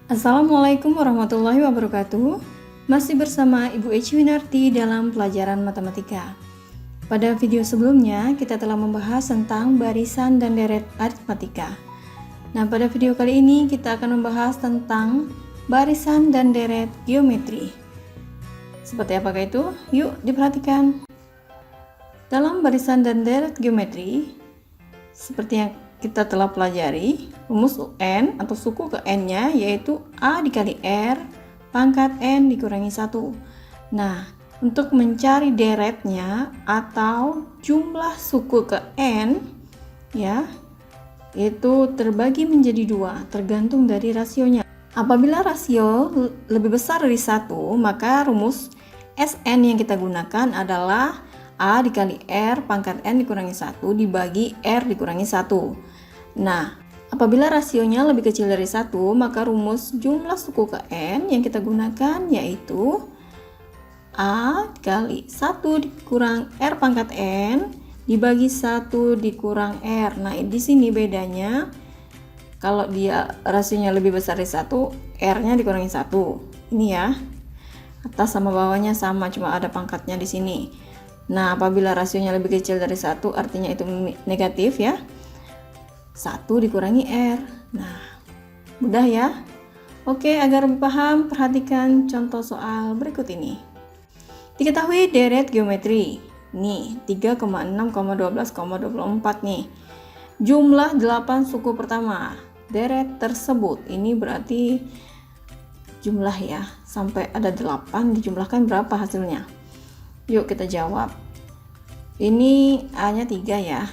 Assalamualaikum warahmatullahi wabarakatuh. Masih bersama Ibu Eci Winarti dalam pelajaran matematika. Pada video sebelumnya kita telah membahas tentang barisan dan deret aritmatika. Nah, pada video kali ini kita akan membahas tentang barisan dan deret geometri. Seperti apakah itu? Yuk diperhatikan. Dalam barisan dan deret geometri, seperti yang kita telah pelajari, rumus UN atau suku ke N-nya yaitu A dikali R pangkat N dikurangi 1. Nah, untuk mencari deretnya atau jumlah suku ke N ya, itu terbagi menjadi 2 tergantung dari rasionya. Apabila rasio lebih besar dari 1, maka rumus SN yang kita gunakan adalah A dikali R pangkat N dikurangi 1 dibagi R dikurangi 1. Nah, apabila rasionya lebih kecil dari 1, maka rumus jumlah suku ke N yang kita gunakan yaitu A dikali 1 dikurang R pangkat N dibagi 1 dikurang R. Nah, di sini bedanya kalau dia rasionya lebih besar dari 1, R-nya dikurangi 1. Ini ya. Atas sama bawahnya sama, cuma ada pangkatnya di sini. Nah, apabila rasionya lebih kecil dari 1, artinya itu negatif ya. 1 dikurangi R. Nah, mudah ya. Oke, agar lebih paham, perhatikan contoh soal berikut ini. Diketahui deret geometri. Nih, 3,6,12,24 nih. Jumlah 8 suku pertama deret tersebut. Ini berarti jumlah ya. Sampai ada 8 dijumlahkan berapa hasilnya? Yuk kita jawab. Ini A-nya 3 ya.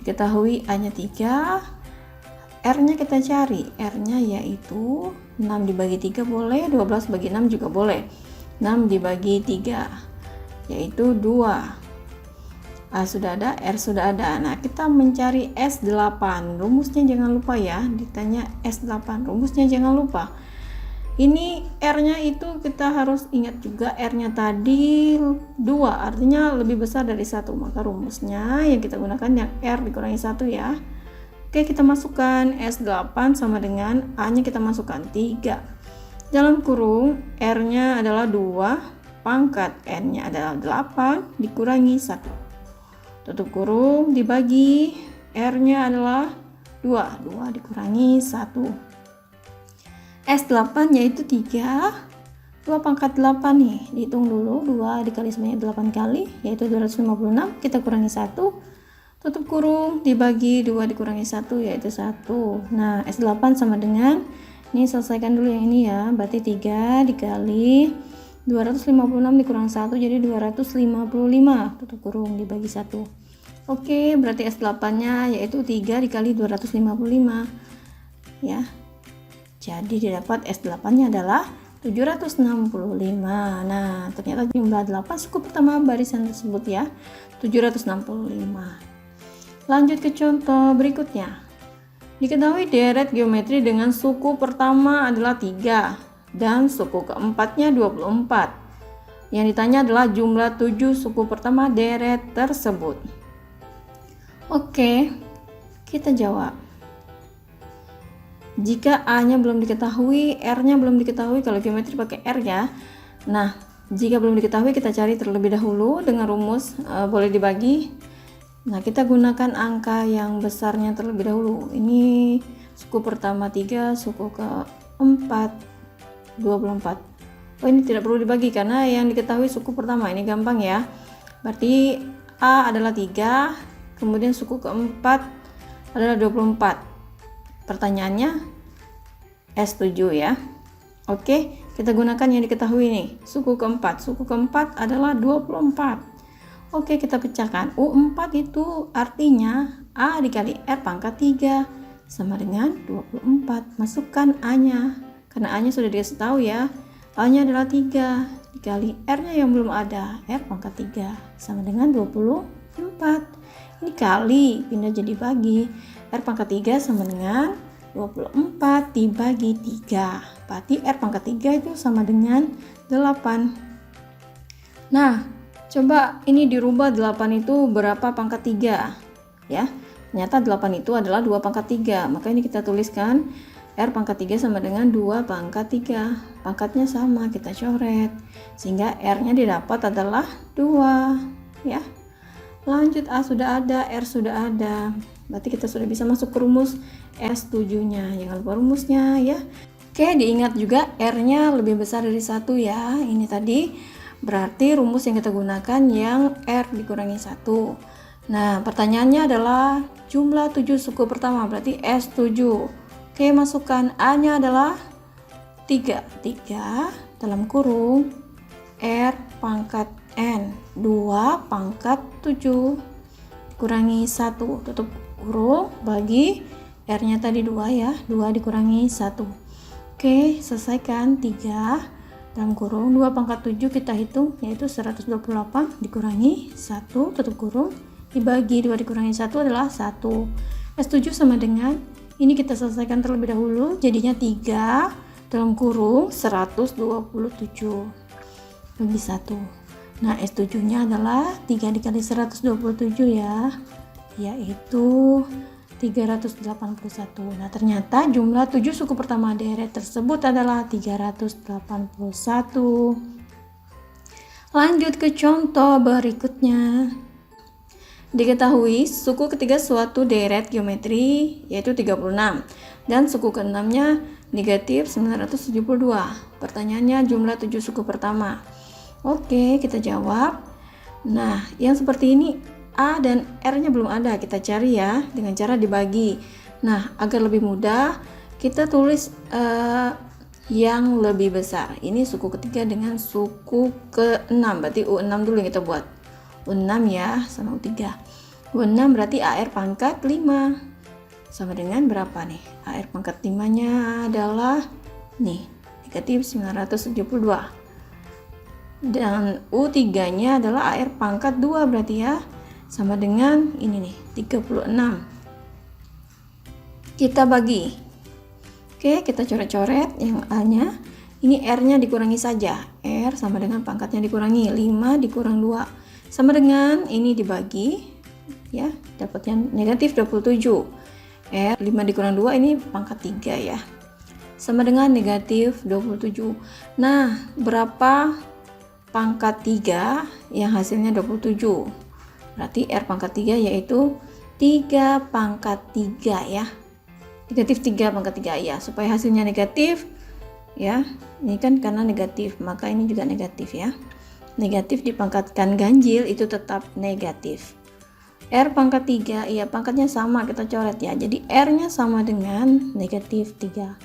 Diketahui A-nya 3, R-nya kita cari. R-nya yaitu 6 dibagi 3 boleh, 12 bagi 6 juga boleh. 6 dibagi 3 yaitu 2. A sudah ada, R sudah ada. Nah, kita mencari S8. Rumusnya jangan lupa ya. Ditanya S8, rumusnya jangan lupa. Ini R-nya itu kita harus ingat juga R-nya tadi 2, artinya lebih besar dari 1. Maka rumusnya yang kita gunakan yang R dikurangi 1 ya. Oke, kita masukkan S8 sama dengan A-nya kita masukkan 3. Dalam kurung R-nya adalah 2, pangkat N-nya adalah 8 dikurangi 1. Tutup kurung dibagi R-nya adalah 2, 2 dikurangi 1. S8 yaitu 3, 2 pangkat 8 nih, dihitung dulu, 2 dikali sebanyak 8 kali yaitu 256, kita kurangi 1, tutup kurung dibagi 2 dikurangi 1 yaitu 1. Nah, S8 sama dengan, ini selesaikan dulu yang ini ya, berarti 3 dikali 256 dikurang 1 jadi 255, tutup kurung dibagi 1. Oke, berarti S8 nya yaitu 3 dikali 255 ya. Jadi didapat S8 nya adalah 765. Nah, ternyata jumlah 8 suku pertama barisan tersebut ya, 765. Lanjut ke contoh berikutnya. Diketahui deret geometri dengan suku pertama adalah 3 dan suku keempatnya 24. Yang ditanya adalah jumlah 7 suku pertama deret tersebut. Oke, kita jawab. Jika A-nya belum diketahui, R-nya belum diketahui, kalau geometri pakai R ya. Nah, jika belum diketahui kita cari terlebih dahulu dengan rumus boleh dibagi. Nah, kita gunakan angka yang besarnya terlebih dahulu. Ini suku pertama 3, suku keempat 24. Oh, ini tidak perlu dibagi karena yang diketahui suku pertama, ini gampang ya. Berarti A adalah 3, kemudian suku keempat adalah 24. Pertanyaannya S7 ya. Oke, kita gunakan yang diketahui nih. Suku keempat. Suku keempat adalah 24. Oke, kita pecahkan. U4 itu artinya A dikali R pangkat 3 sama dengan 24. Masukkan A-nya. Karena A-nya sudah dikasih tahu ya. A-nya adalah 3 dikali R-nya yang belum ada. R pangkat 3 sama dengan 24. Ini kali, pindah jadi bagi. R pangkat 3 sama dengan 24 dibagi 3. Berarti R pangkat 3 itu sama dengan 8. Nah, coba ini dirubah 8 itu berapa pangkat 3? Ya, ternyata 8 itu adalah 2 pangkat 3. Maka ini kita tuliskan R pangkat 3 sama dengan 2 pangkat 3. Pangkatnya sama, kita coret. Sehingga R-nya didapat adalah 2. Ya. Lanjut, A sudah ada, R sudah ada. Berarti kita sudah bisa masuk ke rumus S7-nya. Jangan lupa rumusnya ya. Oke, diingat juga R-nya lebih besar dari 1 ya. Ini tadi berarti rumus yang kita gunakan yang R dikurangi 1. Nah, pertanyaannya adalah jumlah 7 suku pertama, berarti S7. Oke, masukkan A-nya adalah 3 dalam kurung R pangkat N 2 pangkat 7 kurangi 1, tutup kurung, bagi R-nya tadi 2 ya, 2 dikurangi 1. Oke, selesaikan. 3 dalam kurung 2 pangkat 7 kita hitung, yaitu 128 dikurangi 1, tutup kurung, dibagi 2 dikurangi 1 adalah 1. S7 sama dengan, ini kita selesaikan terlebih dahulu, jadinya 3 dalam kurung 127 bagi 1. Nah, S7 nya adalah 3 dikali 127 ya, yaitu 381. Nah, ternyata jumlah 7 suku pertama deret tersebut adalah 381. Lanjut ke contoh berikutnya. Diketahui suku ketiga suatu deret geometri yaitu 36 dan suku keenamnya negatif 972. Pertanyaannya jumlah 7 suku pertama. Oke, kita jawab. Nah, yang seperti ini A dan R-nya belum ada, kita cari ya dengan cara dibagi. Nah, agar lebih mudah kita tulis yang lebih besar. Ini suku ketiga dengan suku ke-6, berarti U6 dulu yang kita buat. U6 ya, sama U3. U6 berarti AR pangkat 5. Sama dengan berapa nih? AR pangkat 5-nya adalah nih, negatif 972. Dan U3-nya adalah AR pangkat 2 berarti ya. Sama dengan ini nih, 36. Kita bagi. Oke, kita coret-coret yang A-nya. Ini R-nya dikurangi saja. R sama dengan pangkatnya dikurangi 5 dikurang 2. Sama dengan ini dibagi ya, dapatnya negatif 27. R 5 dikurang 2 ini pangkat 3 ya. Sama dengan negatif 27. Nah, berapa pangkat 3 yang hasilnya 27? Berarti R pangkat 3 yaitu 3 pangkat 3 ya. Negatif 3 pangkat 3 ya. Supaya hasilnya negatif ya. Ini kan karena negatif, maka ini juga negatif ya. Negatif dipangkatkan ganjil itu tetap negatif. R pangkat 3, iya pangkatnya sama, kita coret ya. Jadi R-nya sama dengan negatif 3.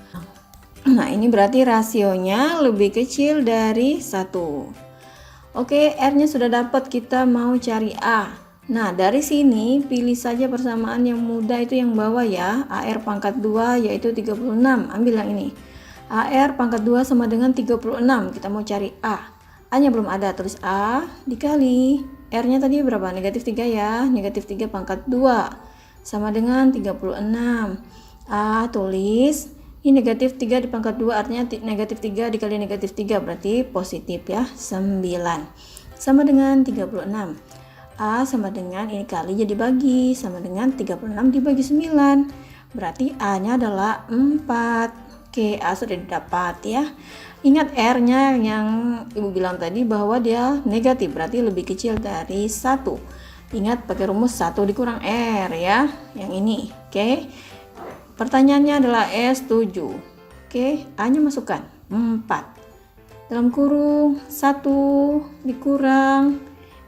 Nah, ini berarti rasionya lebih kecil dari 1. Oke, R-nya sudah dapat, kita mau cari A. Nah, dari sini pilih saja persamaan yang mudah itu yang bawah ya. AR pangkat 2 yaitu 36. Ambil yang ini. AR pangkat 2 sama dengan 36. Kita mau cari A. A-nya belum ada, tulis A dikali R-nya tadi berapa? Negatif 3 ya. Negatif 3 pangkat 2 sama dengan 36. A tulis ini negatif 3 di pangkat 2, artinya negatif 3 dikali negatif 3 berarti positif ya, 9 sama dengan 36. A sama dengan ini kali jadi bagi, sama dengan 36 dibagi 9, berarti A nya adalah 4. Oke, A sudah didapat ya. Ingat R-nya yang Ibu bilang tadi bahwa dia negatif, berarti lebih kecil dari 1. Ingat pakai rumus 1 dikurang R ya, yang ini. Oke, pertanyaannya adalah S7. Oke, A-nya masukkan 4 dalam kurung 1 dikurang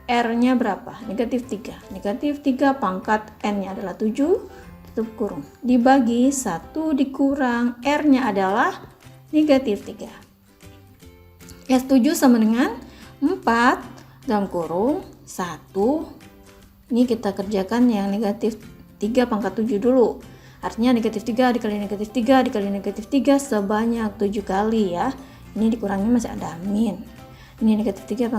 R-nya berapa? Negatif 3. Negatif 3 pangkat N-nya adalah 7, tutup kurung, dibagi 1 dikurang R-nya adalah negatif 3. S7 sama dengan 4 dalam kurung 1. Ini kita kerjakan yang negatif 3 pangkat 7 dulu. Artinya negatif 3 dikali negatif 3 dikali negatif 3 sebanyak 7 kali ya. Ini dikurangi masih ada min. Ini negatif 3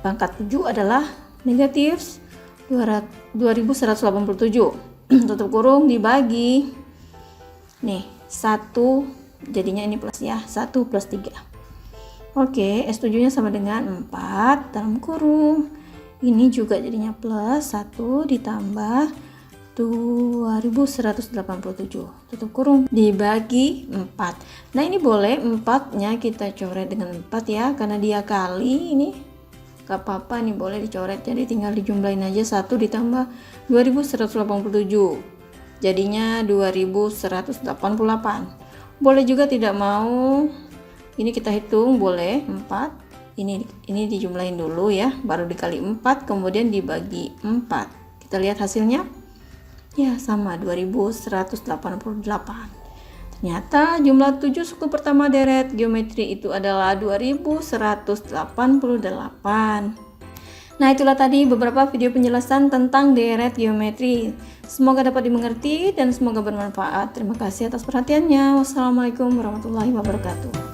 pangkat 7 adalah negatif 2187. Tutup kurung dibagi. Nih, 1 jadinya ini plus ya. 1 plus 3. Oke, S7 nya sama dengan 4 dalam kurung. Ini juga jadinya plus 1 ditambah 2187 tutup kurung dibagi 4. Nah ini boleh 4-nya kita coret dengan 4 ya, karena dia kali ini gak apa-apa nih, boleh dicoret. Jadi tinggal dijumlahin aja, 1 ditambah 2187 jadinya 2188. Boleh juga tidak mau, ini kita hitung boleh 4, ini dijumlahin dulu ya, baru dikali 4 kemudian dibagi 4. Kita lihat hasilnya ya, sama 2188. Ternyata jumlah 7 suku pertama deret geometri itu adalah 2188. Nah itulah tadi beberapa video penjelasan tentang deret geometri. Semoga dapat dimengerti dan semoga bermanfaat. Terima kasih atas perhatiannya. Wassalamualaikum warahmatullahi wabarakatuh.